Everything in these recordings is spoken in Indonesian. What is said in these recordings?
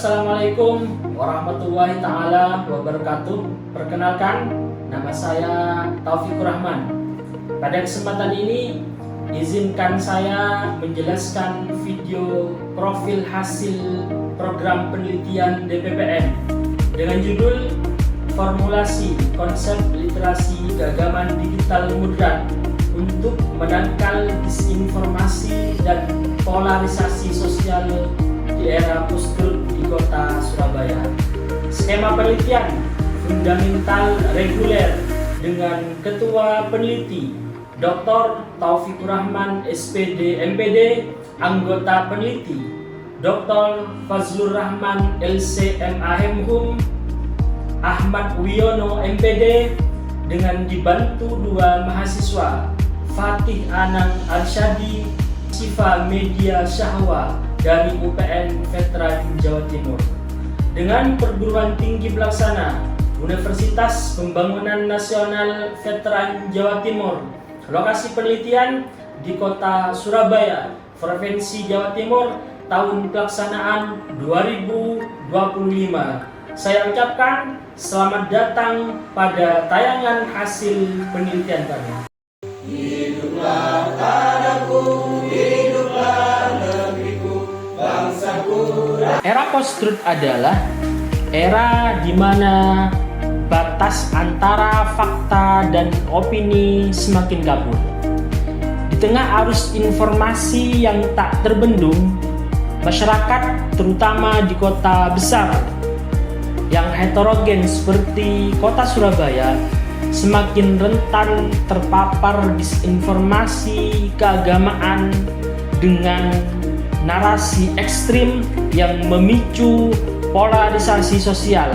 Assalamualaikum warahmatullahi ta'ala wabarakatuh. Perkenalkan, nama saya Taufikur Rahman. Pada kesempatan ini, izinkan saya menjelaskan video profil hasil program penelitian DPPN dengan judul Formulasi Konsep Literasi Keagamaan Digital Moderat untuk menangkal disinformasi dan polarisasi sosial di era post-truth di kota Surabaya. Skema penelitian fundamental reguler dengan Ketua Peneliti Dr. Taufikur Rahman SPD MPD, anggota peneliti Dr. Fazlur Rahman LC MA Hemhum, Ahmad Wiono MPD, dengan dibantu dua mahasiswa Fatih Anang Arsyadi, Sifa Media Syahwa dari UPN Veteran Jawa Timur, dengan perguruan tinggi pelaksana Universitas Pembangunan Nasional Veteran Jawa Timur. Lokasi penelitian di kota Surabaya, Provinsi Jawa Timur, tahun pelaksanaan 2025. Saya ucapkan selamat datang pada tayangan hasil penelitian kami. Hiduplah tanahku, hiduplah negeriku, bangsaku. Era post-truth adalah era di mana batas antara fakta dan opini semakin kabur. Di tengah arus informasi yang tak terbendung, masyarakat terutama di kota besar yang heterogen seperti kota Surabaya semakin rentan terpapar disinformasi keagamaan dengan narasi ekstrim yang memicu polarisasi sosial,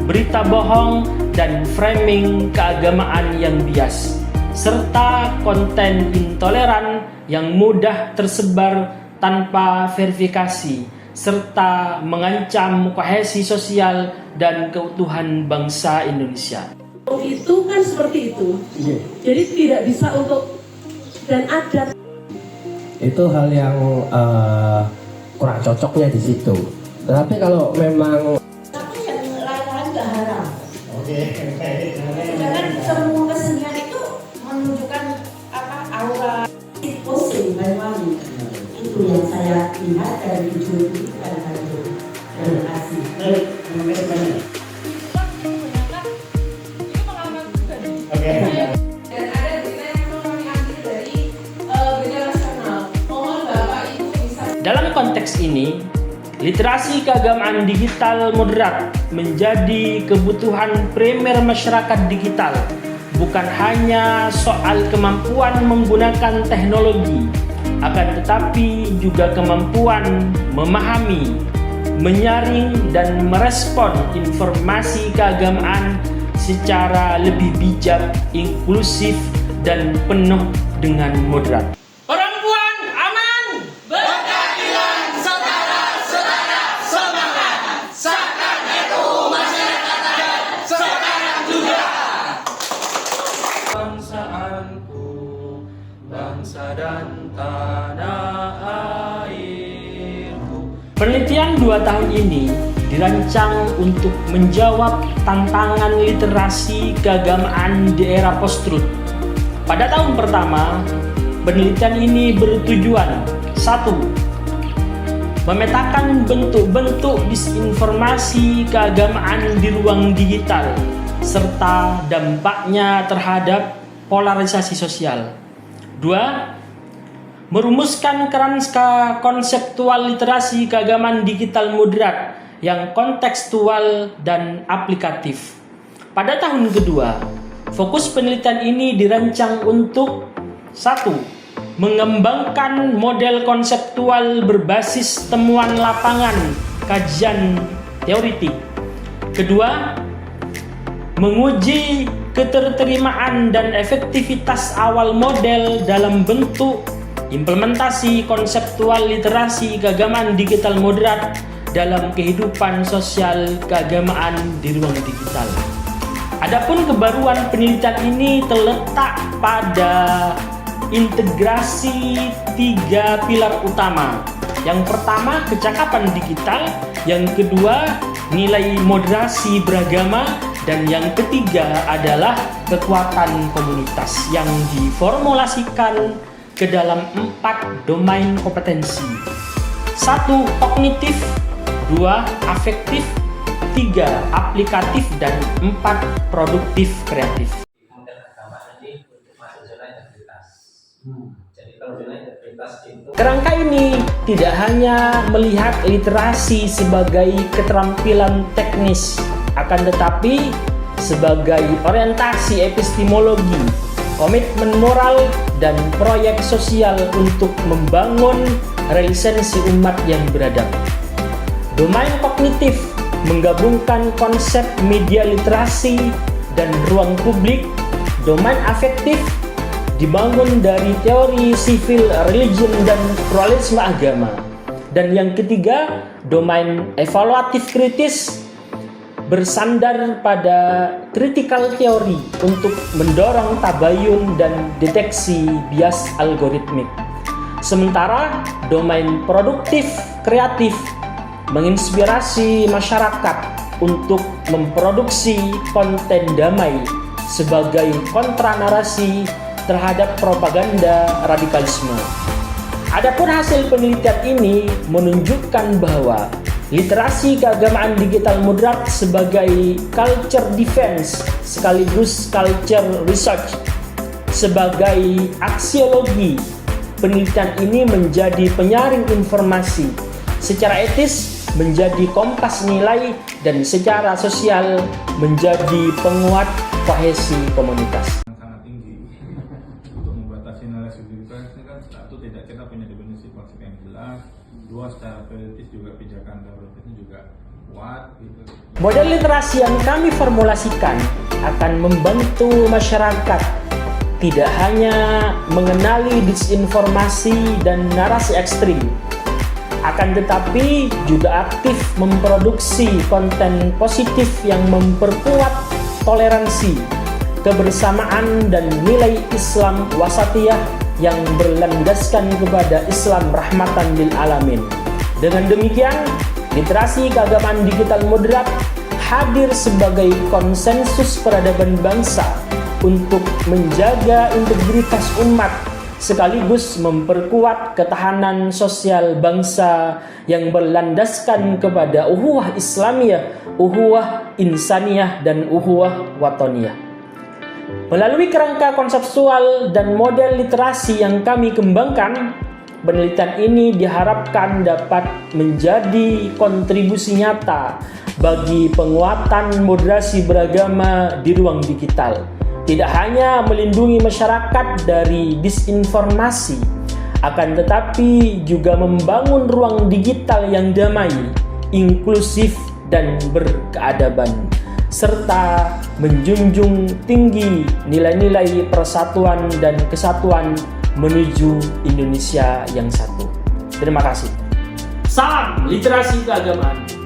berita bohong, dan framing keagamaan yang bias, serta konten intoleran yang mudah tersebar tanpa verifikasi, serta mengancam kohesi sosial dan keutuhan bangsa Indonesia. Itu kan seperti itu, jadi tidak bisa untuk dan ada. Itu hal yang kurang cocoknya di situ. Tetapi kalau memang Yang lain-lain nggak haram. Oke. Sedangkan semua kesenian itu menunjukkan aura posing Banyuwangi. Itu yang saya lihat dari video itu kadang-kadang. Terima kasih. Oke. Dan ada berita yang perlu kami ambil dari berita nasional. Mohon Bapak Ibu bisa. Dalam konteks ini, literasi keagamaan digital moderat menjadi kebutuhan primer masyarakat digital, bukan hanya soal kemampuan menggunakan teknologi, akan tetapi juga kemampuan memahami, menyaring, dan merespon informasi keagamaan secara lebih bijak, inklusif, dan penuh dengan moderat. Perempuan aman! Berkeadilan, saudara-saudara, semangat. Sahkan RUU Masyarakat Adat sekarang juga. Bangsaanku, bangsa dan tanah airku. Penelitian 2 tahun ini dirancang untuk menjawab tantangan literasi keagamaan di era post-truth. Pada tahun pertama, penelitian ini bertujuan 1. Memetakan bentuk-bentuk disinformasi keagamaan di ruang digital serta dampaknya terhadap polarisasi sosial. 2. Merumuskan kerangka konseptual literasi keagamaan digital moderat yang kontekstual dan aplikatif. Pada tahun kedua, fokus penelitian ini dirancang untuk 1. Mengembangkan model konseptual berbasis temuan lapangan, kajian teoritik. Kedua, menguji keterterimaan dan efektivitas awal model dalam bentuk implementasi konseptual literasi keagamaan digital moderat dalam kehidupan sosial keagamaan di ruang digital. Adapun kebaruan penelitian ini terletak pada integrasi 3 pilar utama, Yang pertama, kecakapan digital. Yang kedua, nilai moderasi beragama. Dan yang ketiga adalah kekuatan komunitas yang diformulasikan ke dalam 4 domain kompetensi. 1. Kognitif, 2. Afektif, 3. Aplikatif, dan 4. Produktif kreatif. Model agama ini untuk masuk zona integritas. Jadi kalau zona integritas itu Kerangka ini tidak hanya melihat literasi sebagai keterampilan teknis, akan tetapi sebagai orientasi epistemologi, komitmen moral, dan proyek sosial untuk membangun relisensi umat yang beradab. Domain kognitif menggabungkan konsep media literasi dan ruang publik. Domain afektif dibangun dari teori civil religion dan pluralisme agama. Dan yang ketiga, domain evaluatif kritis bersandar pada critical theory untuk mendorong tabayun dan deteksi bias algoritmik. Sementara domain produktif kreatif menginspirasi masyarakat untuk memproduksi konten damai sebagai kontranarasi terhadap propaganda radikalisme. Adapun hasil penelitian ini menunjukkan bahwa literasi keagamaan digital moderat sebagai culture defense sekaligus culture research sebagai aksiologi. Penelitian ini menjadi penyaring informasi, secara etis menjadi kompas nilai, dan secara sosial menjadi penguat kohesi komunitas. Sangat tinggi untuk membatasi narasi literasi ini kan, satu, tidak kita punya definisi konsep yang jelas, dua, secara teoritis juga pijakan teoritisnya juga kuat gitu. Model literasi yang kami formulasikan akan membantu masyarakat tidak hanya mengenali disinformasi dan narasi ekstrim, akan tetapi juga aktif memproduksi konten positif yang memperkuat toleransi, kebersamaan, dan nilai Islam wasatiyah yang berlandaskan kepada Islam rahmatan lil alamin. Dengan demikian, literasi keagamaan digital moderat hadir sebagai konsensus peradaban bangsa untuk menjaga integritas umat sekaligus memperkuat ketahanan sosial bangsa yang berlandaskan kepada uhuwah Islamiyah, uhuwah insaniyah, dan uhuwah watoniyah. Melalui kerangka konseptual dan model literasi yang kami kembangkan, penelitian ini diharapkan dapat menjadi kontribusi nyata bagi penguatan moderasi beragama di ruang digital. Tidak hanya melindungi masyarakat dari disinformasi, akan tetapi juga membangun ruang digital yang damai, inklusif, dan berkeadaban, serta menjunjung tinggi nilai-nilai persatuan dan kesatuan menuju Indonesia yang satu. Terima kasih. Salam literasi keagamaan.